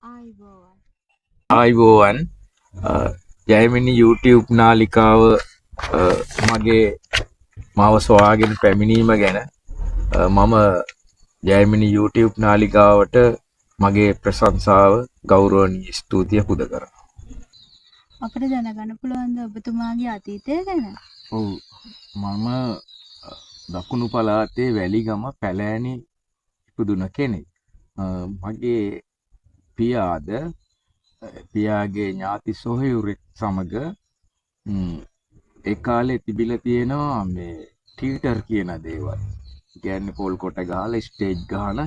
ආයිබෝවන්. ආයිබෝවන් ජයමිනි YouTube නාලිකාව මගේ මාව සොයාගෙන පැමිණීම ගැන මම ජයමිනි YouTube නාලිකාවට මගේ ප්‍රශංසාව ගෞරවනීය ස්තුතිය පුද කරනවා. අපිට දැනගන්න පුළුවන්ද ඔබතුමාගේ අතීතය ගැන? ඔව් මම දකුණු පළාතේ වැලිගම පැලෑනි ඉපදුන කෙනෙක්. මගේ පියාද පියාගේ ඥාති සොහයුරෙක් සමග ඒ කාලේ තිබිලා තියෙනවා මේ ටීටර් කියන දේවල්. කියන්නේ පොල් කොට ගහලා ස්ටේජ් ගහන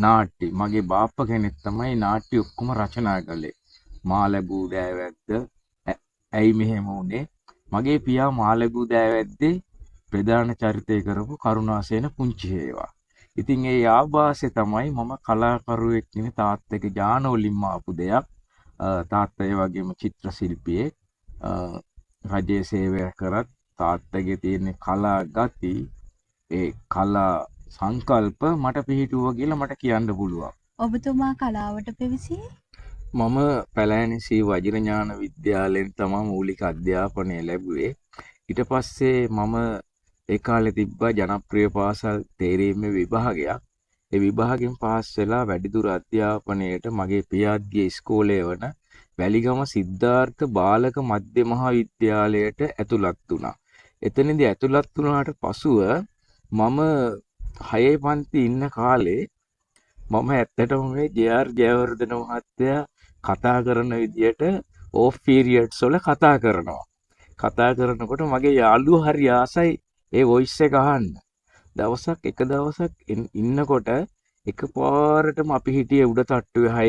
නාට්‍ය. මගේ බාප්පා කෙනෙක් තමයි නාට්‍ය ඔක්කොම රචනා කළේ. මා ලැබූ දෑවැද්ද ඇයි මෙහෙම වුනේ? මගේ පියා මා ලැබූ දෑවැද්දේ ප්‍රධාන චරිතය කරපු කරුණාසේන පුංචි හේවා. ඉතින් ඒ ආభాසය තමයි මම කලාකරුවෙක් කියන තාත්තගේ ඥාන වලින්ම ආපු දෙයක්. තාත්තා ඒ වගේම චිත්‍ර ශිල්පියෙක්. රජයේ සේවය කරත් තාත්තගේ තියෙන කලා ගති ඒ කලා සංකල්ප මට පිහිටුවා කියලා මට කියන්න පුළුවන්. ඔබතුමා කලාවට පැවිසියේ? මම පැලෑනි සී වජිරඥාන විද්‍යාලයෙන් තමයි මූලික අධ්‍යාපනය ලැබුවේ. ඊට පස්සේ මම ඒ කාලේ තිබ්බා ජනප්‍රිය පාසල් තේරීමේ විභාගයක්. ඒ විභාගයෙන් පාස් වෙලා වැඩිදුර අධ්‍යාපනයට මගේ පියාගේ ඉස්කෝලේ වන වැලිගම සිද්ධාර්ථ බාලක මධ්‍ය මහා විද්‍යාලයට ඇතුළත් වුණා. එතනදී ඇතුළත් වුණාට පසුව මම 6 පන්ති ඉන්න කාලේ මම ඇත්තටම මේ ජේ.ආර්. ජයවර්ධන මහත්තයා කතා කරන විදියට ඕෆ් පීරියඩ්ස් වල කතා කරනවා. කතා කරනකොට මගේ යාළුවෝ හරි ආසයි ඒ වොයිස් එක අහන්න. එක දවසක් ඉන්නකොට එකපාරටම අපි හිටියේ උඩ තට්ටුවේ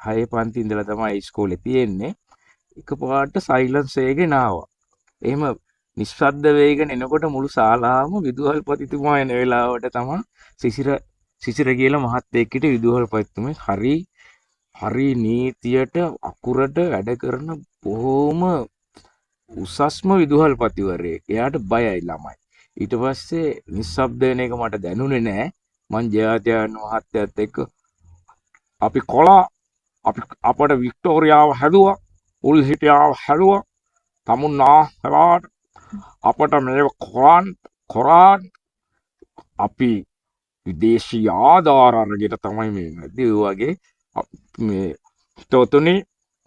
6 පන්ති ඉඳලා තමයි ඉස්කෝලේ තියෙන්නේ. එකපාරට සයිලන්ස් එකගෙන ආවා. එහෙම නිශ්ශබ්ද වේගන එනකොට මුළු ශාලාවම විදුහල්පතිතුමා එන වෙලාවට තමයි සිසිර කියලා මහත්තයෙක් හිටියේ විදුහල්පතිතුමේ. හරි නීතියට අකුරට වැඩ කරන බොහොම උසස්ම විදුහල්පතිවරයෙක්. එයාට බයයි ළමයි. ඊට පස්සේ නිශ්ශබ්ද වෙන එක මට දැනුනේ නෑ. මං ජයාතියන් මහත්තයත් එක්ක අපි කොලා අපට වික්ටෝරියාව හැදුවා, උල් හිටියාව හැදුවා, තමුන්නා හලාට අපට මේ කොරාන් අපි විදේශී ආධාර අරගෙන තමයි මේ නැද්දේ වගේ මේ හිතවතුනි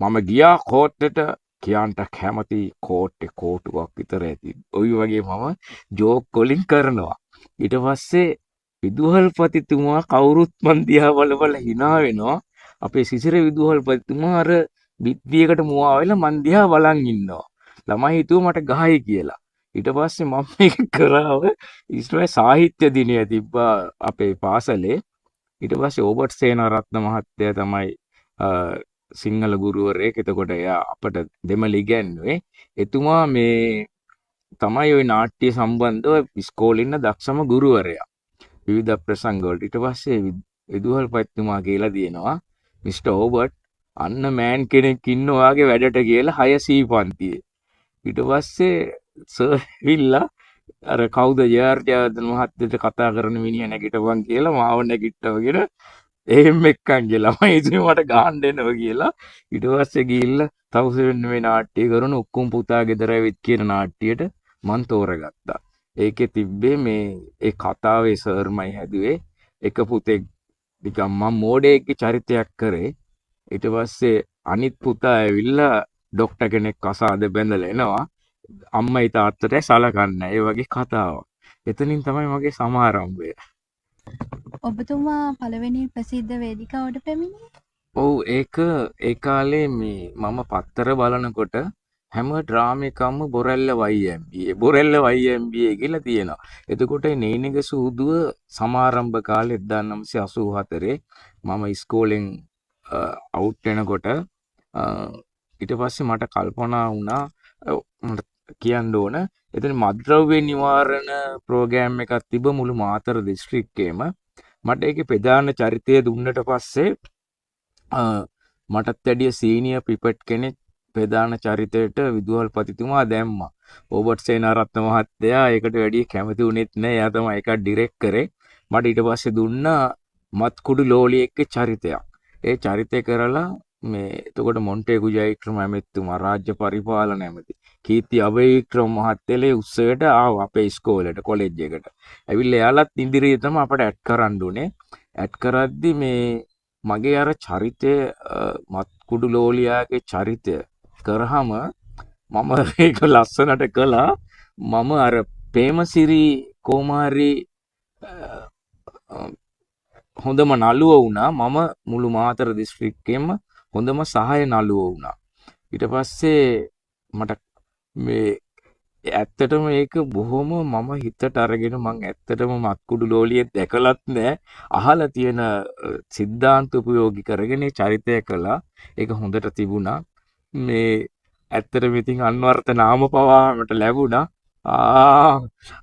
මම ගියා කෝට්ටෙට කියන්ට කැමති කෝට්ටේ කෝටුවක් විතර ඇති. ඔය වගේ මම ජෝක් වලින් කරනවා. ඊට පස්සේ විදුහල්පතිතුමා කවුරුත් මන් දිහා බල hina වෙනවා. අපේ සිසිර විදුහල්පතිතුමා අර බිත්තියකට මුවා වෙලා මන් දිහා බලන් ඉන්නවා. ළමයි හිතුව මට ගහයි කියලා. ඊට පස්සේ මම මේක කරාව ඉස්මේ සාහිත්‍ය දිනය තිබ්බා අපේ පාසලේ. ඊට පස්සේ ඕබර්ට් සේනාරත්න මහත්තයා තමයි සිංහල ගුරුවරයෙක්. එතකොට එයා අපට දෙමළ ඉගැන්නුවේ. එතුමා මේ තමයි ওই නාට්‍ය සම්බන්ධව ඉස්කෝලේ ඉන්න දක්ෂම ගුරුවරයා. විවිධ ප්‍රසංග වලට. ඊට පස්සේ විදුහල්පතිතුමා කියලා දිනවා මිස්ටර් ඕබර්ට් අන්න මෑන් කෙනෙක් ඉන්න ඔයාගේ වැඩට කියලා 6C පන්තියේ. ඊට පස්සේ සර් ඇවිල්ලා අර කවුද ජේ.ආර්. ජයවර්ධන මහත්තයට කතා කරන මිනිහ නැගිටපන් කියලා මාව නැගිට්ටවගෙන එහෙම එක්කන් ගිහලා මම ඉතින් මට ගහන්න එනවා කියලා ඊට පස්සේ ගිහිල්ලා තවුස වෙන්න මේ නාට්‍ය කරන ඔක්කොම පුතා ගෙදර ඇවිත් කියන නාට්‍යයට මං තෝරගත්තා. ඒකේ තිබ්බේ මේ ඒ කතාවේ සර්මයි හැදුවේ එක පුතෙක් නිකන් මම මෝඩයෙක්ගේ චරිතයක් කරේ. ඊට පස්සේ අනිත් පුතා ඇවිල්ලා ડોක්ටර් කෙනෙක් කසාද බැඳලා එනවා. අම්මයි තාත්තටයි සලකන්නේ. ඒ වගේ කතාවක්. එතනින් තමයි මගේ සමාරම්භය. ඔබතුමා පළවෙනි ප්‍රසිද්ධ වේදිකාවට පැමිණියේ? ඔව් ඒක ඒ කාලේ මේ මම පත්තර බලනකොට හැම ඩ්‍රාම එකක්ම බොරැල්ල YMBA කියලා තියෙනවා. එතකොට නේනිග සූදුව සමාරම්භ කාලේ 1984 මම ඉස්කෝලෙන් අවුට් වෙනකොට ඊට පස්සේ මට කල්පනා වුණා මට කියන්න ඕන එතන මත්ද්‍රව්‍ය නිවාරණ ප්‍රෝග්‍රෑම් එකක් තිබ්බ මුළු මාතර දිස්ත්‍රික්කයේම. මට ඒකේ ප්‍රධාන චරිතය දුන්නට පස්සේ මටත් වැඩිය සීනියර් පිපට් කෙනෙක් ප්‍රධාන චරිතයට විදුහල්පතිතුමා දැම්මා. ඕබර්ට් සේනාරත්න මහත්තයා ඒකට වැඩිය කැමති වුණෙත් නෑ. එයා තමයි ඒක ඩිරෙක්ට් කරේ. මට ඊට පස්සේ දුන්නා මත්කුඩු ලෝලියෙක්ගේ චරිතයක්. ඒ චරිතය කරලා මේ එතකොට මොන්ටේගු ජයවික්‍රම ඇමතිතුමා රාජ්‍ය පරිපාලන ඇමති කීර්ති අබේවික්‍රම මහත්තයලේ උත්සවයට ආවා අපේ ඉස්කෝලේට කොලෙජ් එකට. ඇවිල්ලා එයාලත් ඉදිරියේ තමයි අපට ඇඩ් කරන්න උනේ. ඇඩ් කරද්දි මේ මගේ අර චරිතය මත්කුඩු ලෝලියාගේ චරිතය කරාම මම ඒක ලස්සනට කළා. මම අර ප්‍රේමසිරි කුමාරි හොඳම නළුව වුණා. මම මුළු මාතර දිස්ත්‍රික්කෙම හොඳම සහාය නළුව වුණා. ඊට පස්සේ මට මේ ඇත්තටම ඒක බොහොම මම හිතට අරගෙන මං ඇත්තටම මත්කුඩු ලෝලියෙ දැකලත් නෑ. අහලා තියෙන සිද්ධාන්ත උපයෝගී කරගෙන චරිතය කළා. ඒක හොඳට තිබුණා. මේ ඇත්තටම ඉතින් අන්වර්ථ නාම පවා මට ලැබුණා.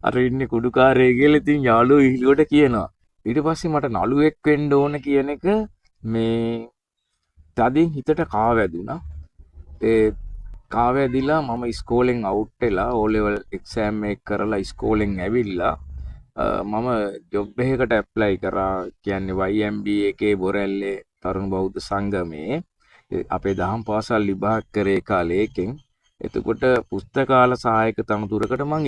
අර ඉන්නේ කුඩුකාරය කියලා ඉතින් යාළුවෝ ඉහිලුවට කියනවා. ඊට පස්සේ මට නළුවෙක් වෙන්න ඕන කියන එක මේ තදින් හිතට කාවැදුනා. ඒ කාවැදිලා මම ඉස්කෝලෙන් අවුට් වෙලා O level exam එක කරලා ඉස්කෝලෙන් ඇවිල්ලා මම ජොබ් එකකට ඇප්ලයි කරා. කියන්නේ YMBA එකේ බොරැල්ලේ තරුණ බෞද්ධ සංගමේ අපේ දහම් පාසල් විභාග කරේ කාලේ එකෙන්. එතකොට පුස්තකාල සහායක තනතුරකට මං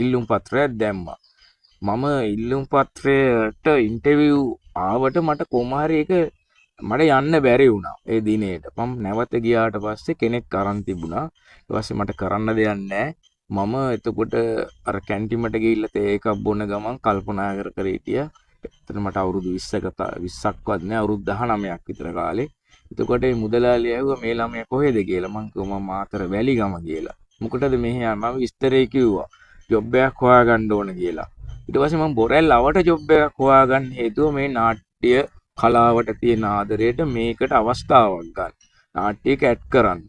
ඉල්ලුම් පත්‍රයක් දැම්මා. මම ඉල්ලුම් පත්‍රයට ඉන්ටර්විව් ආවට මට කොහොමහරි ඒක මට යන්න බැරි වුණා ඒ දිනේට. මම නැවත ගියාට පස්සේ කෙනෙක් අරන් තිබුණා. ඊට පස්සේ මට කරන්න දෙයක් නැහැ. මම එතකොට අර කැන්ටිමට ගිහිල්ලා තේ එකක් බොන ගමන් කල්පනා කර හිටියා. එතන මට අවුරුදු 20ක්වත් නෑ, අවුරුදු 19ක් විතර කාලේ. එතකොට මේ මුදලාලි ඇහුවා මේ ළමයා කොහෙද කියලා. මං කිව්වා මම මාතර වැලිගම කියලා. මොකටද මෙහෙ මම විස්තරේ කිව්වා. ජොබ් එකක් හොයාගන්න ඕන කියලා. ඊට පස්සේ මම බොරැල්ල අවට ජොබ් එකක් හොයාගන්න හේතුව මේ නාට්‍ය කලාවට තියෙන ආදරයට මේකට අවස්ථාවක් ගන්න. නාට්‍යයක ඇඩ් කරන්න.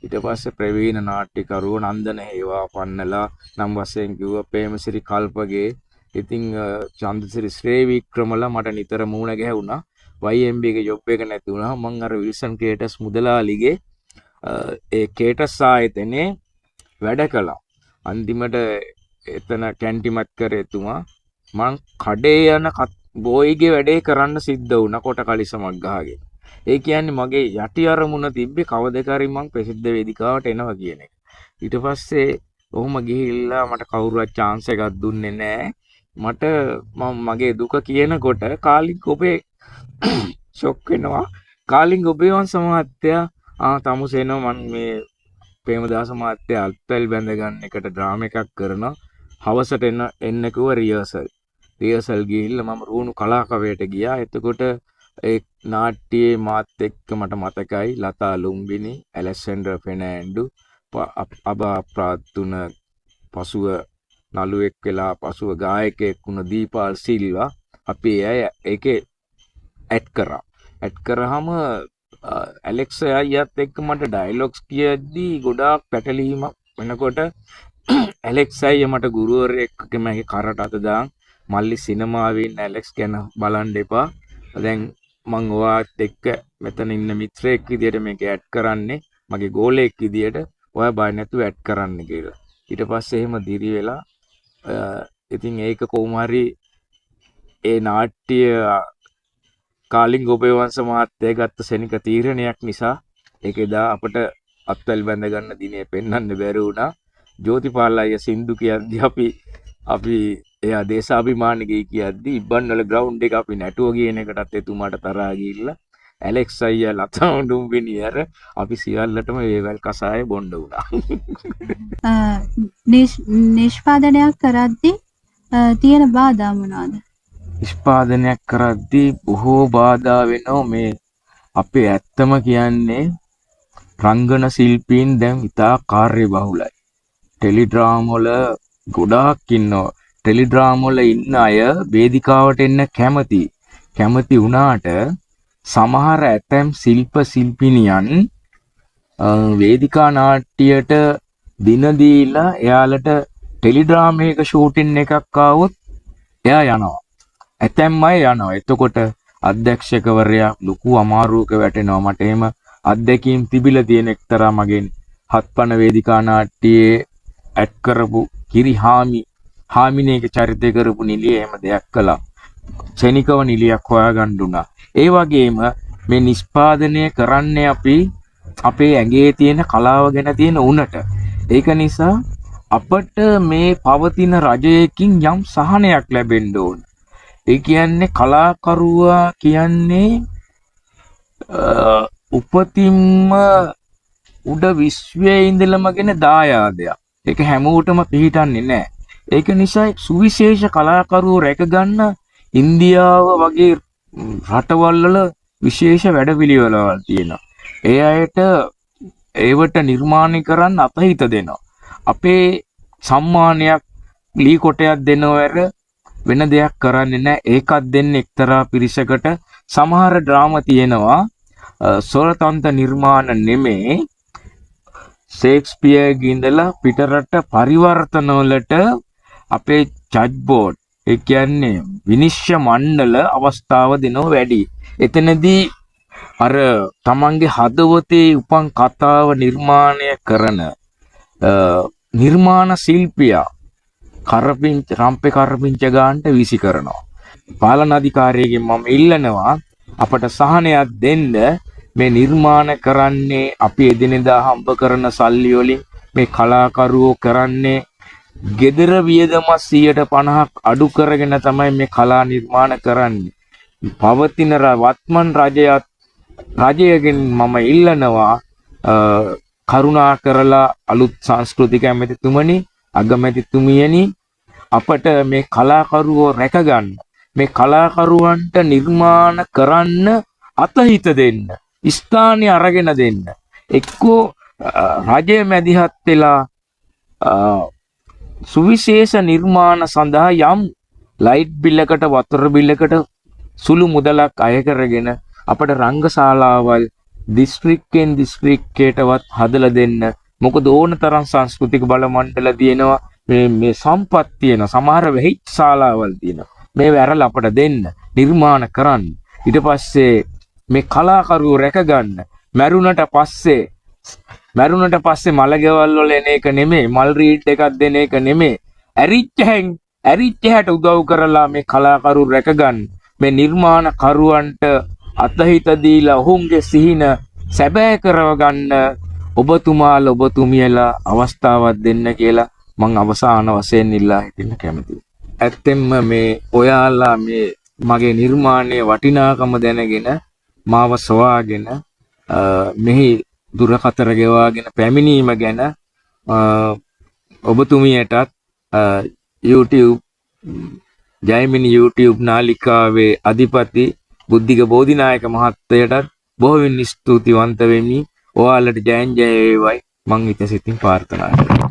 ඊට පස්සේ ප්‍රවීණ නාට්‍යකරුවෝ නන්දන හේවා පන්නලා නම් වශයෙන් කිව්වා ප්‍රේමසිරි කල්පගේ. ඉතින් චන්දසිරි ශ්‍රේ වික්‍රමලා මට නිතර මුණ ගැහුණා. YMB එකේ ජොබ් එක නැති වුණා. මම අර විල්සන් කේටස් මුදලාලිගේ ඒ කේටස් ආයතනයේ වැඩ කළා. අන්තිමට එතන කැන්ටිමත් කරේ එතුමා. මං කඩේ යන බෝයිගේ වැඩේ කරන්න සිද්ධ වුණා කොට කලිසමක් ගහගෙන. ඒ කියන්නේ මගේ යටි අරමුණ තිබ්බේ කවදකරි මං ප්‍රසිද්ධ වේදිකාවට එනවා කියන එක. ඊට පස්සේ ඔහොම ගිහිල්ලා මට කවුරුවත් chance එකක් දුන්නේ නැහැ. මට මගේ දුක කියනකොට කාලිංග ඔබේ ෂොක් වෙනවා. කාලිංග ඔබේ වංශ මහත්තයා තමුසේනෝ මං මේ ප්‍රේමදාස මහත්තයා අල්පල් බැඳ ගන්න එකට ඩ්‍රාමා එකක් කරනවා. හවසට එන්න කිව්ව රියර්සල් ගිහිල්ලා මම රුණු කලාකවයට ගියා. එතකොට ඒ නාට්‍යයේ මාත් එක්ක මට මතකයි ලතා ලුම්බිනි, ඇලෙක්සැන්ඩර් ෆෙර්නෑන්ඩු, අබා ප්‍රාතුන, පසුව නළුවෙක් වෙලා පසුව ගායකයෙක් වුණ දීපාල් සිල්වා අපි ඒකේ ඇඩ් කරා. ඇඩ් කරාම ඇලෙක්ස් අයියාත් එක්ක මට ඩයලොග්ස් කියද්දී ගොඩාක් පැටලීමක් වෙනකොට ඇලෙක්ස් අයියා මට ගුරුවරයෙක් මගේ කරට අත දාන් මල්ලි සිනමාවෙන් ඇලෙක්ස් ගැන බලන්න එපා. දැන් මං ඔයාත් එක්ක මෙතන ඉන්න මිත්‍රයෙක් විදියට මේක ඇඩ් කරන්නේ, මගේ ගෝලයෙක් විදියට ඔයා බය නැතුව ඇඩ් කරන්න කියලා. ඊට පස්සේ එහෙම දිරි වෙලා ඉතින් ඒක කොහොම හරි ඒ නාට්‍ය කාලිංග ඔබේ වංශ මහත්තයා ගත්ත සෙනික තීරණයක් නිසා ඒක එදා අපට අත්වැල් බැඳ ගන්න දිනේ පෙන්වන්න බැරි වුණා. ජෝතිපාල අයියා සින්දු කියද්දි අපි එයා දේශාභිමානිකයි කියද්දි ඉබ්බන්වල ග්‍රවුන්ඩ් එක අපි නැටුව කියන එකටත් එතුමාට තරහා ගිහිල්ලා ඇලෙක්ස් අයියා ලතා උඩුම්බිනි අර අපි සියල්ලටම වේවැල් කසාය බොන්න වුණා. නිෂ්පාදනයක් කරද්දී තියෙන බාධා මොනවාද? නිෂ්පාදනයක් කරද්දී බොහෝ බාධා වෙනවා. මේ අපේ ඇත්තම කියන්නේ රංගන ශිල්පීන් දැන් ඉතා කාර්යබහුලයි. ටෙලිඩ්‍රාම වල ගොඩාක් ඉන්නවා. ටෙලිඩ්‍රාම වල ඉන්න අය වේදිකාවට එන්න කැමති වුණාට සමහර ඇතැම් ශිල්පිනියන් වේදිකා නාට්‍යයට දින දීලා එයාලට ටෙලිඩ්‍රාමයක ෂූටින් එකක් ආවොත් එයා යනවා. ඇතැම් අය යනවා. එතකොට අධ්‍යක්ෂකවරයා ලොකු අමාරුවක වැටෙනවා. මට එහෙම අත්දැකීම් තිබිලා තියෙන එක්තරා මගෙන් හත්පන වේදිකා නාට්‍යයේ ඇඩ් කරපු කිරි හාමිනේක චරිතය කරපු නිලිය එහෙම දෙයක් කළා. ක්ෂණිකව නිලියක් හොයාගන්න උනා. ඒ වගේම මේ නිෂ්පාදනය කරන්නේ අපි අපේ ඇඟේ තියෙන කලාව ගැන තියෙන උනට. ඒක නිසා අපට මේ පවතින රජයකින් යම් සහනයක් ලැබෙන්න ඕන. ඒ කියන්නේ කලාකරුවා කියන්නේ උපතින්ම උඩ විශ්වයේ ඉඳලම ගෙන දායාදයක්. ඒක හැමෝටම පිළිටන්නේ නැහැ. ඒක නිසා සුවිශේෂ කලාකරුවෝ රැකගන්න ඉන්දියාව වගේ රටවල් වල විශේෂ වැඩපිළිවෙළවල් තියෙනවා. ඒ අයට ඒවට නිර්මාණය කරන්න අතහිත දෙනවා. අපේ සම්මානයක් ලී කොටයක් දෙනවර වෙන දෙයක් කරන්නේ නැහැ. ඒකත් දෙන්නේ එක්තරා පිරිසකට. සමහර ඩ්‍රාමා තියෙනවා ස්වරතන්ත්‍ර නිර්මාණ නෙමේ ෂේක්ස්පියර්ගේ ඉඳලා පිටරට පරිවර්තන වලට අපේ ජජ් බෝඩ් ඒ කියන්නේ විනිශ්චය මණ්ඩල අවස්ථාව දෙනව වැඩි. එතනදී අර තමන්ගේ හදවතේ උපන් කතාව නිර්මාණය කරන නිර්මාණ ශිල්පියා රම්පේ කරපිංච ගන්නට විසි කරනවා. පාලන අධිකාරියගෙන් මම ඉල්ලනවා අපට සහනයක් දෙන්න. මේ නිර්මාණ කරන්නේ අපි එදිනෙදා හම්බ කරන සල්ලි වලින්. මේ කලාකරුවෝ කරන්නේ gedara වියදම 50% අඩු කරගෙන තමයි මේ කලා නිර්මාණ කරන්නේ. පවතින වත්මන් රජයගෙන් මම ඉල්ලනවා කරුණා කරලා අලුත් සංස්කෘතික ඇමතිතුමනි අගමැතිතුමියනි අපට මේ කලාකරුවෝ රැකගන්න. මේ කලාකරුවන්ට නිර්මාණ කරන්න අතහිත දෙන්න. ස්ථානය අරගෙන දෙන්න. එක්කෝ රජය මැදිහත් වෙලා සුවිශේෂ නිර්මාණ සඳහා යම් ලයිට් බිල්ලකට වතුර බිල්ලකට සුළු මුදලක් අය කරගෙන අපට රංගශාලාවල් දිස්ත්‍රික්කෙන් දිස්ත්‍රික්කයටවත් හදලා දෙන්න. මොකද ඕන තරම් සංස්කෘතික බල මණ්ඩල තියෙනවා. මේ සම්පත් තියෙනවා. සමහර වෙහිච් ශාලාවල් තියෙනවා. මේ වැරල අපට දෙන්න නිර්මාණ කරන්න. ඊට පස්සේ මේ කලාකරුවෝ රැකගන්න. මැරුණට පස්සේ මලගෙවල් වල එන එක නෙමෙයි, මල් රීඩ් එකක් දෙන එක නෙමෙයි. ඇරිච්ච හැට උදව් කරලා මේ කලාකරුවෝ රැකගන්න. මේ නිර්මාණ කරුවන්ට අතහිත දීලා ඔවුන්ගේ සිහින සැබෑ කරවගන්න ඔබතුමියලා අවස්ථාවක් දෙන්න කියලා මං අවසාන වශයෙන් ඉල්ලා හිටින්න කැමතියි. ඇත්තෙන්ම මේ ඔයාලා මේ මගේ නිර්මාණයේ වටිනාකම දැනගෙන මාව සොයාගෙන මෙහි දුරකතර ගෙවාගෙන පැමිණීම ගැන ඔබතුමියටත් YouTube ජයමිනි YouTube නාලිකාවේ අධිපති බුද්ධික බෝධිනායක මහත්තයටත් බොහොමින් ස්තුතිවන්ත වෙමි. ඔයාලට ජයෙන් ජය වේවායි මං හිත සිතින් ප්‍රාර්ථනා කරනවා.